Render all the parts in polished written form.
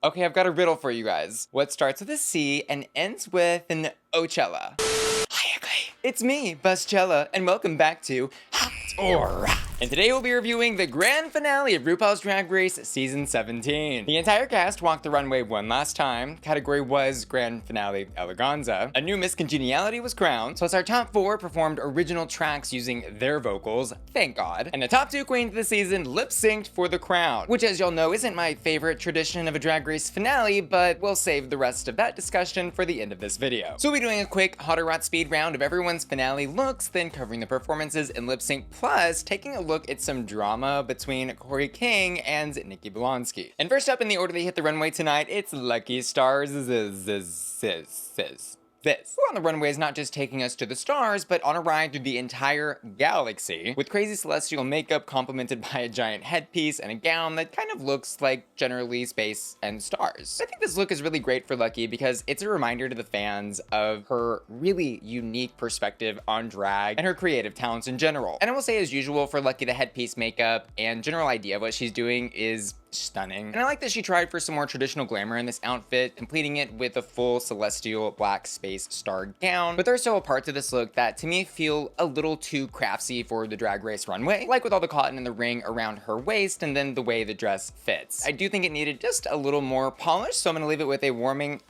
Okay, I've got a riddle for you guys. What starts with a C and ends with an Ochella? Hi, ugly. It's me, Busscella, and welcome back to Hot or Hot. And today we'll be reviewing the grand finale of RuPaul's Drag Race Season 17. The entire cast walked the runway one last time. Category was Grand Finale Eleganza. A new Miss Congeniality was crowned, plus our top 4 performed original tracks using their vocals, thank God. And the top 2 queens of the season lip-synced for the crown, which as y'all know isn't my favorite tradition of a Drag Race finale, but we'll save the rest of that discussion for the end of this video. So we'll be doing a quick hot or hot speed round of everyone's finale looks, then covering the performances and lip-sync, plus taking a look at some drama between Kori King and Nikki Blonsky. And first up in the order they hit the runway tonight, it's Lucky Starzzz. Who on the runway is not just taking us to the stars, but on a ride through the entire galaxy, with crazy celestial makeup complemented by a giant headpiece and a gown that kind of looks like generally space and stars. I think this look is really great for Lucky because it's a reminder to the fans of her really unique perspective on drag and her creative talents in general. And I will say, as usual, for Lucky, the headpiece, makeup, and general idea of what she's doing is stunning. And I like that she tried for some more traditional glamour in this outfit, completing it with a full celestial black space star gown. But there are still parts of this look that to me feel a little too craftsy for the Drag Race runway, like with all the cotton and the ring around her waist and then the way the dress fits. I do think it needed just a little more polish, so I'm gonna leave it with a warming.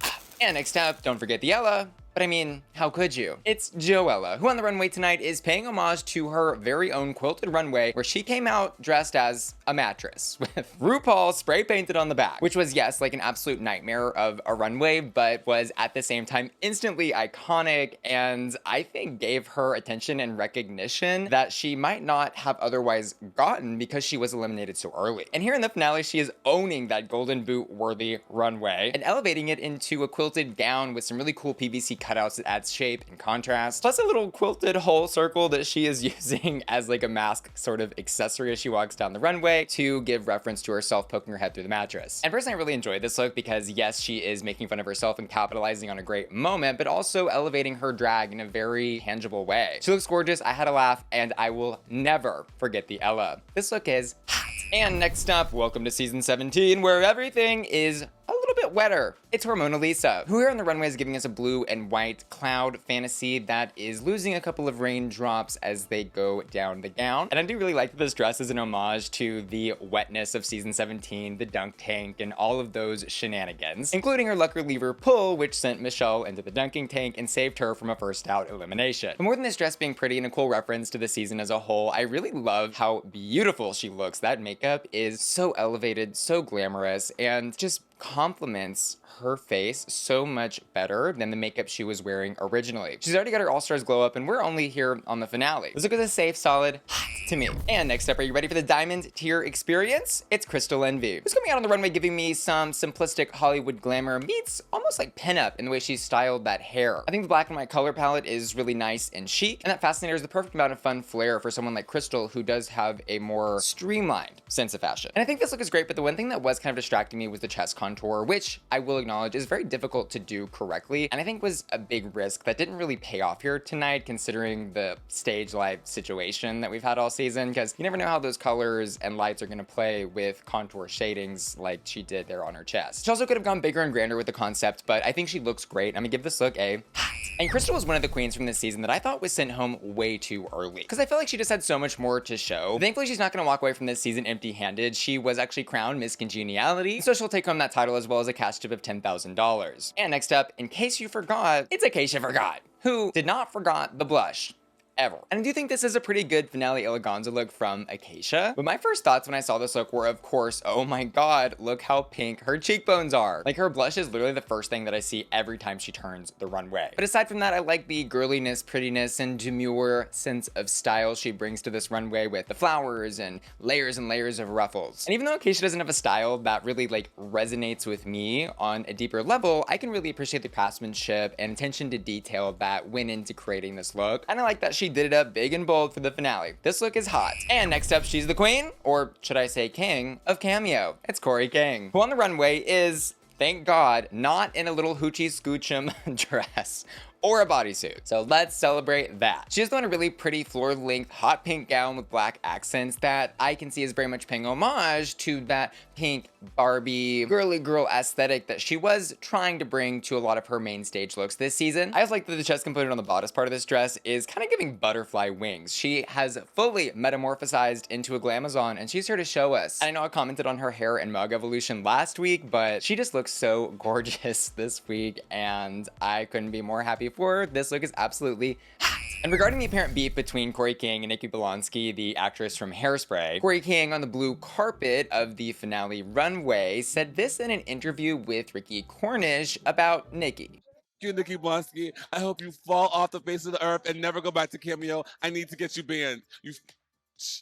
And next up, don't forget the Ella. But I mean, how could you? It's Joella, who on the runway tonight is paying homage to her very own quilted runway, where she came out dressed as a mattress with RuPaul spray painted on the back, which was, yes, like an absolute nightmare of a runway, but was at the same time instantly iconic, and I think gave her attention and recognition that she might not have otherwise gotten because she was eliminated so early. And here in the finale, she is owning that golden boot worthy runway and elevating it into a quilted gown with some really cool PVC cutouts that adds shape and contrast, plus a little quilted whole circle that she is using as like a mask sort of accessory as she walks down the runway to give reference to herself poking her head through the mattress. And personally, I really enjoyed this look because yes, she is making fun of herself and capitalizing on a great moment, but also elevating her drag in a very tangible way. She looks gorgeous, I had a laugh, and I will never forget the Ella. This look is hot. And next up, welcome to season 17, where everything is a little bit wetter. It's Hormona Lisa, who here on the runway is giving us a blue and white cloud fantasy that is losing a couple of raindrops as they go down the gown. And I do really like that this dress is an homage to the wetness of season 17, the dunk tank, and all of those shenanigans, including her Lucker Lever pull, which sent Michelle into the dunking tank and saved her from a first out elimination. But more than this dress being pretty and a cool reference to the season as a whole, I really love how beautiful she looks. That makeup is so elevated, so glamorous, and just complements her face so much better than the makeup she was wearing originally. She's already got her All-Stars glow up, and we're only here on the finale. This look is a safe, solid hot to me. And next up, are you ready for the diamond tier experience? It's Crystal Envy, who's coming out on the runway giving me some simplistic Hollywood glamour meets almost like pinup in the way she styled that hair. I think the black and white color palette is really nice and chic, and that Fascinator is the perfect amount of fun flair for someone like Crystal, who does have a more streamlined sense of fashion. And I think this look is great, but the one thing that was kind of distracting me was the chest contour, which I will acknowledge is very difficult to do correctly, and I think was a big risk that didn't really pay off here tonight, considering the stage light situation that we've had all season, because you never know how those colors and lights are going to play with contour shadings like she did there on her chest. She also could have gone bigger and grander with the concept, but I think she looks great. I'm gonna give this look a hot. And Crystal was one of the queens from this season that I thought was sent home way too early, because I felt like she just had so much more to show. Thankfully, she's not going to walk away from this season empty-handed. She was actually crowned Miss Congeniality, so she'll take home that title as well as a cash tip of $10,000. And next up, in case you forgot, it's Acacia Forgot, who did not forgot the blush. Ever. And I do think this is a pretty good finale Eleganza look from Acacia. But my first thoughts when I saw this look were, of course, oh my god, look how pink her cheekbones are. Like, her blush is literally the first thing that I see every time she turns the runway. But aside from that, I like the girliness, prettiness, and demure sense of style she brings to this runway with the flowers and layers of ruffles. And even though Acacia doesn't have a style that really like resonates with me on a deeper level, I can really appreciate the craftsmanship and attention to detail that went into creating this look. And I like that she did it up big and bold for the finale. This look is hot. And next up, she's the queen, or should I say king, of cameo. It's Kori King, who on the runway is, thank God, not in a little hoochie scoochum dress or a bodysuit. So let's celebrate that. She has on a really pretty floor-length hot pink gown with black accents that I can see is very much paying homage to that pink Barbie girly girl aesthetic that she was trying to bring to a lot of her main stage looks this season. I also like that the chest component on the bodice part of this dress is kind of giving butterfly wings. She has fully metamorphosized into a glamazon, and she's here to show us. I know I commented on her hair and mug evolution last week, but she just looks so gorgeous this week, and I couldn't be more happy for her. This look is absolutely hot. And regarding the apparent beef between Kori King and Nikki Blonsky, the actress from Hairspray, Kori King on the blue carpet of the finale Runway said this in an interview with Ricky Cornish about Nikki. You, Nikki Blonsky, I hope you fall off the face of the earth and never go back to Cameo. I need to get you banned.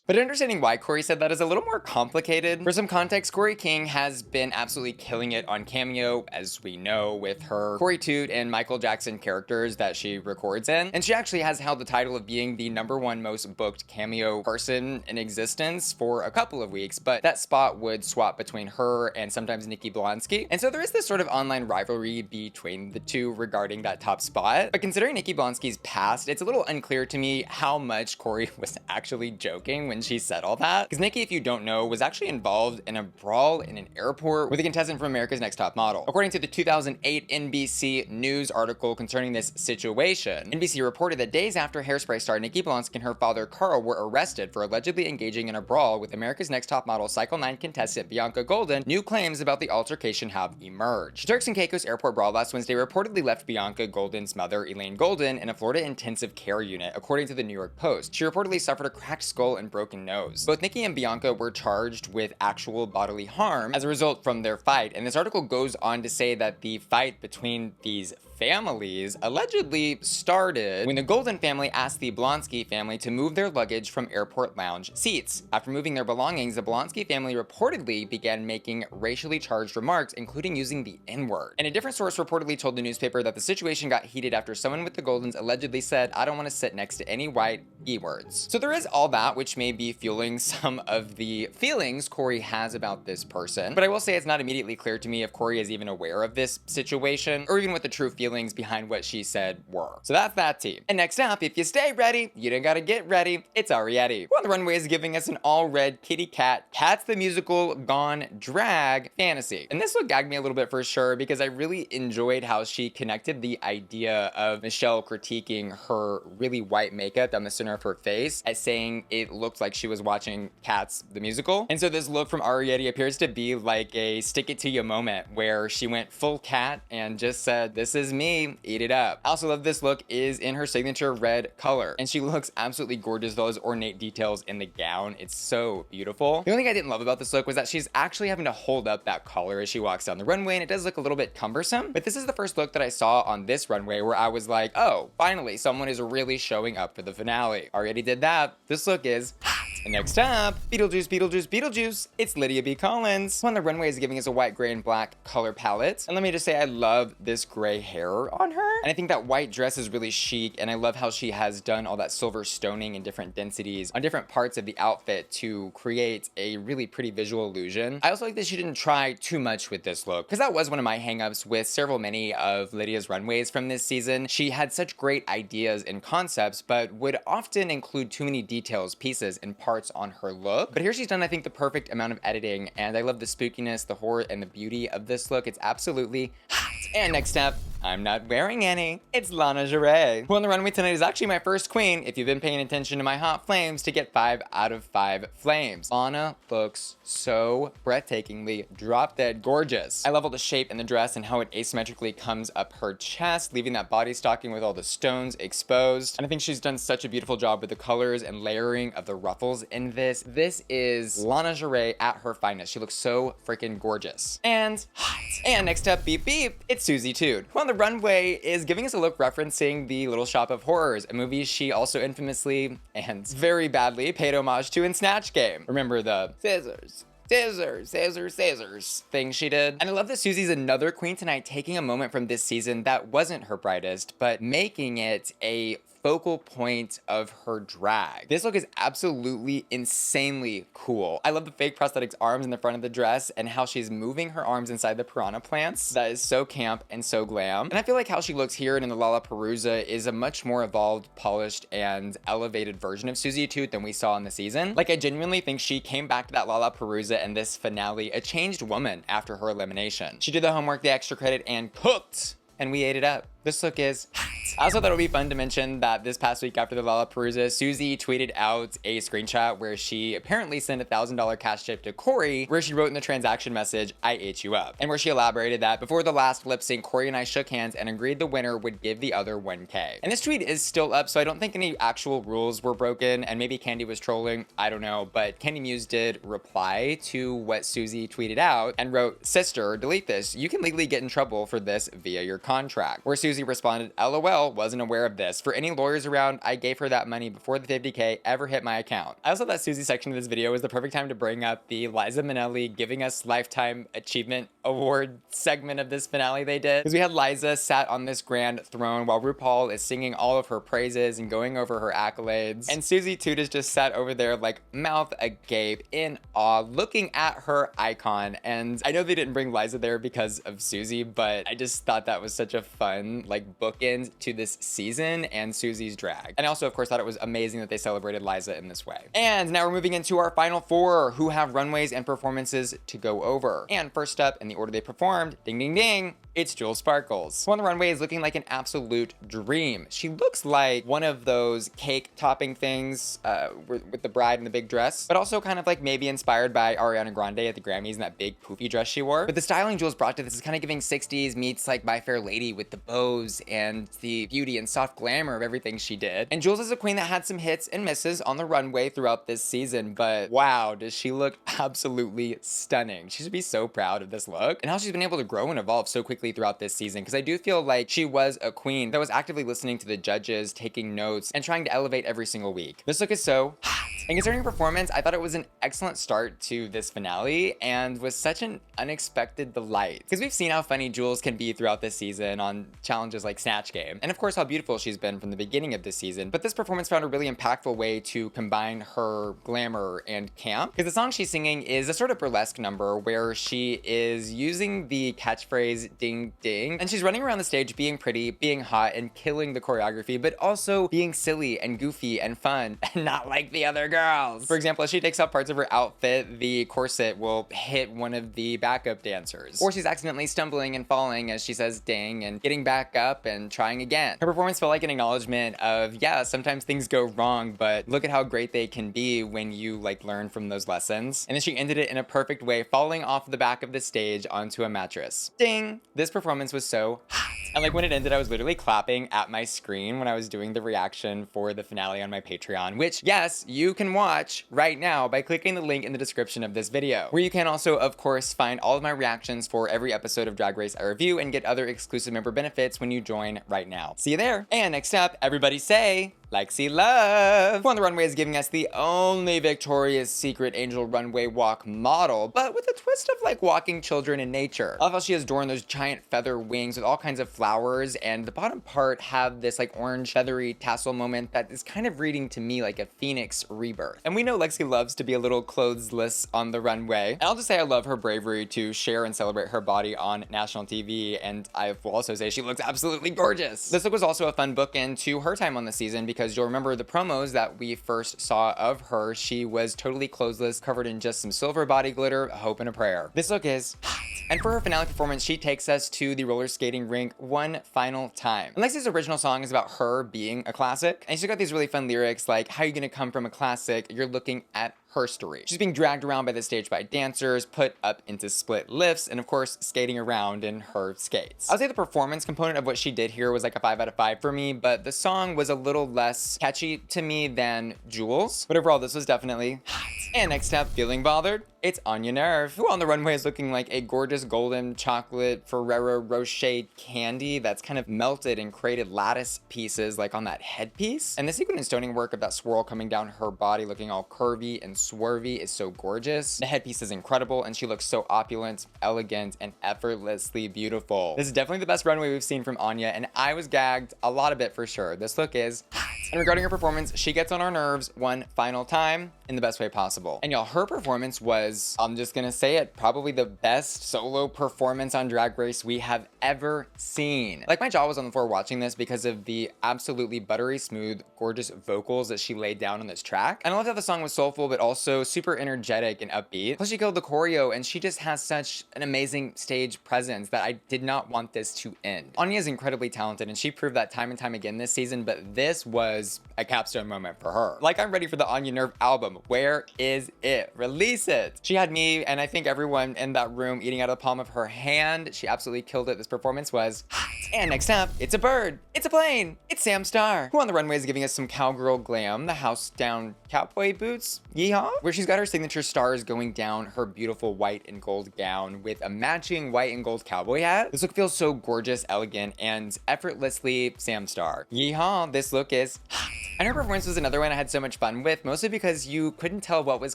But understanding why Kori said that is a little more complicated. For some context, Kori King has been absolutely killing it on Cameo, as we know, with her Kori Toot and Michael Jackson characters that she records in. And she actually has held the title of being the #1 most booked Cameo person in existence for a couple of weeks, but that spot would swap between her and sometimes Nikki Blonsky. And so there is this sort of online rivalry between the two regarding that top spot. But considering Nikki Blonsky's past, it's a little unclear to me how much Kori was actually joking when she said all that. Because Nikki, if you don't know, was actually involved in a brawl in an airport with a contestant from America's Next Top Model. According to the 2008 NBC News article concerning this situation, NBC reported that days after Hairspray star Nikki Blonsky and her father Carl were arrested for allegedly engaging in a brawl with America's Next Top Model Cycle 9 contestant Bianca Golden, new claims about the altercation have emerged. Turks and Caicos airport brawl last Wednesday reportedly left Bianca Golden's mother, Elaine Golden, in a Florida intensive care unit, according to the New York Post. She reportedly suffered a cracked skull and broken nose. Both Nikki and Bianca were charged with actual bodily harm as a result from their fight, and this article goes on to say that the fight between these families allegedly started when the Golden family asked the Blonsky family to move their luggage from airport lounge seats. After moving their belongings, the Blonsky family reportedly began making racially charged remarks, including using the N-word. And a different source reportedly told the newspaper that the situation got heated after someone with the Goldens allegedly said, "I don't want to sit next to any white E-words." So there is all that, which may be fueling some of the feelings Kori has about this person. But I will say it's not immediately clear to me if Kori is even aware of this situation, or even what the true feelings behind what she said were. So that's that team. And next up, if you stay ready, you don't gotta get ready, it's Arrietty, who on the runway is giving us an all-red kitty cat, Cats the Musical Gone Drag fantasy. And this look gagged me a little bit for sure, because I really enjoyed how she connected the idea of Michelle critiquing her really white makeup down the center of her face as saying it looked like she was watching Cats the Musical. And so this look from Arrietty appears to be like a stick it to you moment where she went full cat and just said, "This is me, eat it up." I also love this look is in her signature red color, and she looks absolutely gorgeous. Those ornate details in the gown, it's so beautiful. The only thing I didn't love about this look was that she's actually having to hold up that collar as she walks down the runway, and it does look a little bit cumbersome. But this is the first look that I saw on this runway where I was like, oh, finally someone is really showing up for the finale. Already did that. This look is hot. And next up, Beetlejuice, Beetlejuice, Beetlejuice. It's Lydia B. Kollins, who on the runway is giving us a white, gray, and black color palette. And let me just say, I love this gray hair on her. And I think that white dress is really chic, and I love how she has done all that silver stoning in different densities on different parts of the outfit to create a really pretty visual illusion. I also like that she didn't try too much with this look, because that was one of my hangups with many of Lydia's runways from this season. She had such great ideas and concepts, but would often include too many details, pieces, and parts on her look. But here she's done, I think, the perfect amount of editing, and I love the spookiness, the horror, and the beauty of this look. It's absolutely hot. And next up, I'm not wearing any, it's Lana, who on the runway tonight is actually my first queen, if you've been paying attention to my hot flames, to get 5 out of 5 flames. Lana looks so breathtakingly drop dead gorgeous. I love all the shape in the dress and how it asymmetrically comes up her chest, leaving that body stocking with all the stones exposed. And I think she's done such a beautiful job with the colors and layering of the ruffles in this. This is Lana at her finest. She looks so freaking gorgeous and hot. And next up, beep beep, it's Suzie Toot, who on the runway is giving us a look referencing The Little Shop of Horrors, a movie she also infamously and very badly paid homage to in Snatch Game. Remember the scissors, scissors thing she did? And I love that Suzie's another queen tonight taking a moment from this season that wasn't her brightest, but making it a focal point of her drag. This look is absolutely insanely cool. I love the fake prosthetics arms in the front of the dress and how she's moving her arms inside the piranha plants. That is so camp and so glam. And I feel like how she looks here and in the Lollapalooza is a much more evolved, polished, and elevated version of Suzie Toot than we saw in the season. Like, I genuinely think she came back to that Lollapalooza and this finale a changed woman after her elimination. She did the homework, the extra credit, and cooked, and we ate it up. This look is hot. I also thought it would be fun to mention that this past week after the Lollapalooza, Suzie tweeted out a screenshot where she apparently sent a $1,000 cash tip to Kori, where she wrote in the transaction message, "I ate you up," and where she elaborated that before the last lip sync, Kori and I shook hands and agreed the winner would give the other 1K. And this tweet is still up, so I don't think any actual rules were broken, and maybe Candy was trolling, I don't know, but Candy Muse did reply to what Suzie tweeted out and wrote, "Sister, delete this. You can legally get in trouble for this via your contract," where Suzie responded, "LOL, wasn't aware of this. For any lawyers around, I gave her that money before the 50K ever hit my account." I also thought Suzie section of this video was the perfect time to bring up the Liza Minnelli giving us Lifetime Achievement Award segment of this finale they did. Because we had Liza sat on this grand throne while RuPaul is singing all of her praises and going over her accolades. And Suzie Toot is just sat over there like mouth agape in awe, looking at her icon. And I know they didn't bring Liza there because of Suzie, but I just thought that was such a fun, like, bookend to this season and Suzie's drag. And I also, of course, thought it was amazing that they celebrated Liza in this way. And now we're moving into our final four who have runways and performances to go over. And first up, in the order they performed, ding ding ding, it's Jewel Sparkles, who on the runway is looking like an absolute dream. She looks like one of those cake topping things with the bride in the big dress, but also kind of like maybe inspired by Ariana Grande at the Grammys in that big poofy dress she wore. But the styling Jewel's brought to this is kind of giving 60s meets like My Fair Lady with the bows and the beauty and soft glamour of everything she did. And Jewel's is a queen that had some hits and misses on the runway throughout this season, but wow, does she look absolutely stunning. She should be so proud of this look and how she's been able to grow and evolve so quickly throughout this season, because I do feel like she was a queen that was actively listening to the judges, taking notes, and trying to elevate every single week. This look is so hot. And concerning performance, I thought it was an excellent start to this finale and was such an unexpected delight. Because we've seen how funny Jewels can be throughout this season on challenges like Snatch Game, and of course how beautiful she's been from the beginning of this season, but this performance found a really impactful way to combine her glamour and camp, because the song she's singing is a sort of burlesque number where she is using the catchphrase ding ding, and she's running around the stage being pretty, being hot, and killing the choreography, but also being silly and goofy and fun, and not like the other girls. For example, as she takes off parts of her outfit, the corset will hit one of the backup dancers, or she's accidentally stumbling and falling as she says ding and getting back up and trying again. Her performance felt like an acknowledgement of, yeah, sometimes things go wrong, but look at how great they can be when you like learn from those lessons. And then she ended it in a perfect way, falling off the back of the stage onto a mattress. Ding! This performance was so hot. And like when it ended, I was literally clapping at my screen when I was doing the reaction for the finale on my Patreon, which, yes, you can watch right now by clicking the link in the description of this video, where you can also, of course, find all of my reactions for every episode of Drag Race I review and get other exclusive member benefits when you join right now. See you there. And next up, everybody say, Lexi Love, who on the runway is giving us the only Victoria's Secret Angel runway walk model, but with a twist of like walking children in nature. I love how she has adorned those giant feather wings with all kinds of flowers, and the bottom part have this like orange feathery tassel moment that is kind of reading to me like a phoenix rebirth. And we know Lexi loves to be a little clothesless on the runway. And I'll just say I love her bravery to share and celebrate her body on national TV, and I will also say she looks absolutely gorgeous. This look was also a fun bookend to her time on the season, because you'll remember the promos that we first saw of her, she was totally clothesless, covered in just some silver body glitter, a hope and a prayer. This look is hot. And for her finale performance, she takes us to the roller skating rink one final time. And Lexi's original song is about her being a classic, and she's got these really fun lyrics like, how are you gonna come from a classic? You're looking at her story. She's being dragged around by the stage by dancers, put up into split lifts, and of course, skating around in her skates. I would say the performance component of what she did here was like a 5 out of 5 for me, but the song was a little less catchy to me than Jewel's. But overall, this was definitely hot. And next up, feeling bothered? It's Onya Nurve, who on the runway is looking like a gorgeous golden chocolate Ferrero Rocher candy that's kind of melted and created lattice pieces like on that headpiece. And the sequin and stoning work of that swirl coming down her body looking all curvy and swervy is so gorgeous. The headpiece is incredible and she looks so opulent, elegant, and effortlessly beautiful. This is definitely the best runway we've seen from Onya, and I was gagged a lot of it for sure. This look is hot. And regarding her performance, she gets on our nerves one final time in the best way possible. And y'all, her performance was, I'm just gonna say it, probably the best solo performance on Drag Race we have ever seen. Like, my jaw was on the floor watching this because of the absolutely buttery smooth, gorgeous vocals that she laid down on this track. And I loved how the song was soulful, but also super energetic and upbeat. Plus, she killed the choreo, and she just has such an amazing stage presence that I did not want this to end. Onya is incredibly talented, and she proved that time and time again this season, but this was a capstone moment for her. Like, I'm ready for the Onya Nurve album. Where is it? Release it. She had me, and I think everyone in that room, eating out of the palm of her hand. She absolutely killed it. This performance was hot. And next up, it's a bird, it's a plane, it's Sam Starr, who on the runway is giving us some cowgirl glam, the house down cowboy boots, yeehaw, where she's got her signature stars going down her beautiful white and gold gown with a matching white and gold cowboy hat. This look feels so gorgeous, elegant, and effortlessly Sam Starr. Yeehaw, this look is hot. And her performance was another one I had so much fun with, mostly because you couldn't tell what was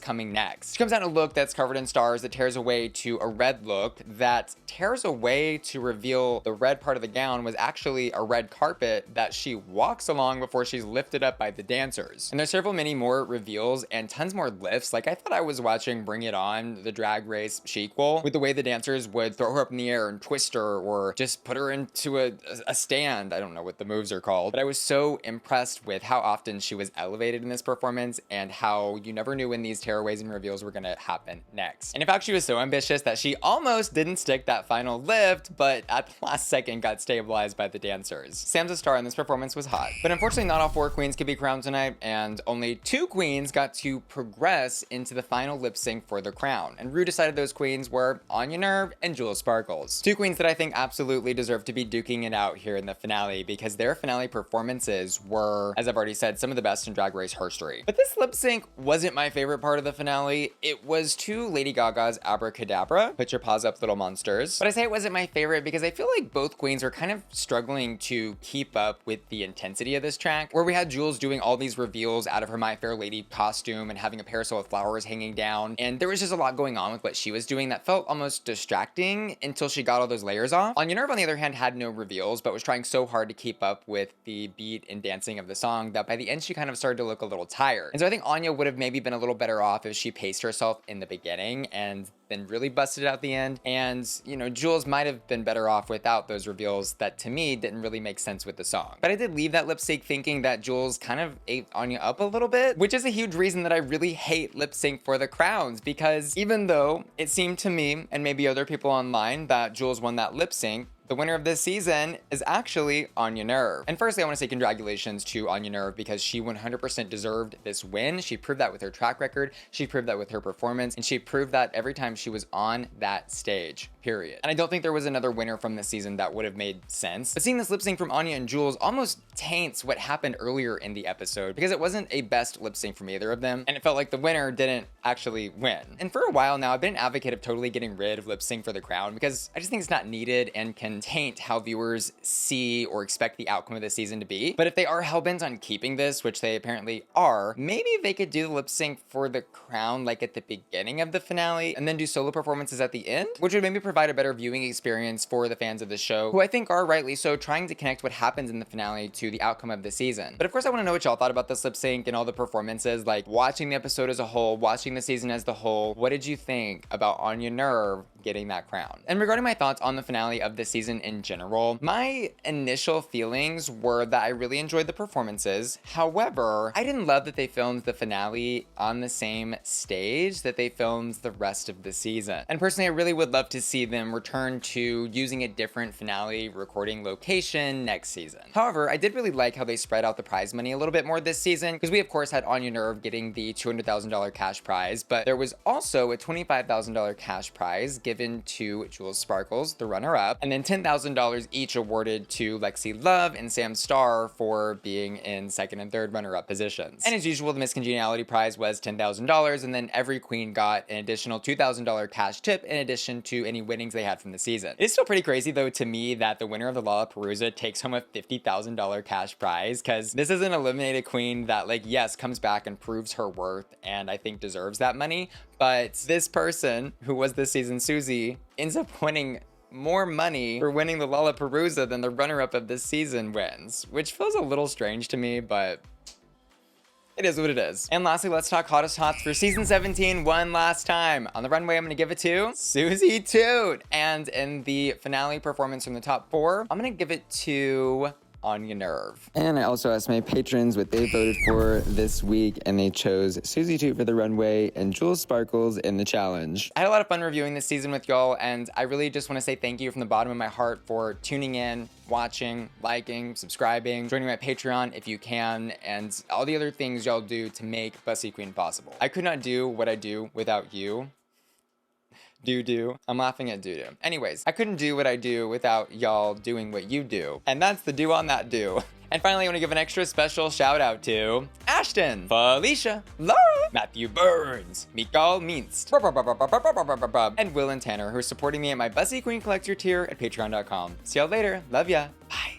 coming next. She comes out in a look that's covered in stars that tears away to a red look that tears away to reveal the red part of the gown was actually a red carpet that she walks along before she's lifted up by the dancers. And there's several many more reveals and tons more lifts. Like, I thought I was watching Bring It On, the Drag Race sequel, with the way the dancers would throw her up in the air and twist her or just put her into a stand. I don't know what the moves are called, but I was so impressed with how often she was elevated in this performance and how you never knew when these tearaways and reveals were gonna happen next. And in fact, she was so ambitious that she almost didn't stick that final lift, but at the last second got stabilized by the dancers. Sam's a star and this performance was hot. But unfortunately, not all 4 queens could be crowned tonight, and only 2 queens got to progress into the final lip sync for the crown. And Rue decided those queens were Onya Nurve and Jewel Sparkles. 2 queens that I think absolutely deserve to be duking it out here in the finale because their finale performances were, as I've already said, some of the best in Drag Race history. But this lip sync wasn't my favorite part of the finale. It was to Lady Gaga's Abracadabra. Put your paws up, little monsters. But I say it wasn't my favorite because I feel like both queens were kind of struggling to keep up with the intensity of this track, where we had Jules doing all these reveals out of her My Fair Lady costume and having a parasol with flowers hanging down. And there was just a lot going on with what she was doing that felt almost distracting until she got all those layers off. Onya Nurve, on the other hand, had no reveals, but was trying so hard to keep up with the beat and dancing of the song that by the end she kind of started to look a little tired. And so I think Onya would have maybe been a little better off if she paced herself in the beginning and then really busted out the end. And, you know, Jules might have been better off without those reveals that to me didn't really make sense with the song. But I did leave that lip sync thinking that Jules kind of ate Onya up a little bit, which is a huge reason that I really hate lip sync for the crowns, because even though it seemed to me and maybe other people online that Jules won that lip sync, the winner of this season is actually Onya Nurve. And firstly, I want to say congratulations to Onya Nurve because she 100% deserved this win. She proved that with her track record, she proved that with her performance, and she proved that every time she was on that stage, period. And I don't think there was another winner from this season that would have made sense. But seeing this lip sync from Onya and Jules almost taints what happened earlier in the episode because it wasn't a best lip sync from either of them, and it felt like the winner didn't actually win. And for a while now, I've been an advocate of totally getting rid of lip sync for the crown because I just think it's not needed and can taint how viewers see or expect the outcome of the season to be. But if they are hellbent on keeping this, which they apparently are, maybe they could do the lip sync for the crown like at the beginning of the finale and then do solo performances at the end, which would maybe provide a better viewing experience for the fans of the show, who I think are rightly so trying to connect what happens in the finale to the outcome of the season. But of course, I want to know what y'all thought about this lip sync and all the performances, like watching the episode as a whole, watching the season as the whole. What did you think about Onya Nurve getting that crown? And regarding my thoughts on the finale of the season in general, my initial feelings were that I really enjoyed the performances. However, I didn't love that they filmed the finale on the same stage that they filmed the rest of the season. And personally, I really would love to see them return to using a different finale recording location next season. However, I did really like how they spread out the prize money a little bit more this season, because we of course had Onya Nurve getting the $200,000 cash prize, but there was also a $25,000 cash prize given to Jewel Sparkles, the runner-up, and then $10,000 each awarded to Lexi Love and Sam Starr for being in second and third runner-up positions. And as usual, the Miss Congeniality prize was $10,000, and then every queen got an additional $2,000 cash tip in addition to any winnings they had from the season. It is still pretty crazy though to me that the winner of the Lollapalooza takes home a $50,000 cash prize, because this is an eliminated queen that, like, yes, comes back and proves her worth and I think deserves that money, but this person who was this season's Suzie ends up winning more money for winning the Lollapalooza than the runner-up of this season wins, which feels a little strange to me, but It is what it is. And lastly, let's talk hottest hots for season 17 one last time. On the runway, I'm gonna give it to Suzie Toot. And in the finale performance from the top 4, I'm gonna give it to Onya Nurve. And I also asked my patrons what they voted for this week, and they chose Suzie Toot for the runway and Jules Sparkles in the challenge. I had a lot of fun reviewing this season with y'all, and I really just want to say thank you from the bottom of my heart for tuning in, watching, liking, subscribing, joining my Patreon if you can, and all the other things y'all do to make Bussy Queen possible. I could not do what I do without you. Do. I'm laughing at do. Anyways, I couldn't do what I do without y'all doing what you do. And that's the do on that do. And finally, I want to give an extra special shout out to Ashton, Felicia, Laura, Matthew Burns, Mikal Minst, and Will and Tanner, who are supporting me at my Bussy Queen Collector tier at patreon.com. See y'all later. Love ya. Bye.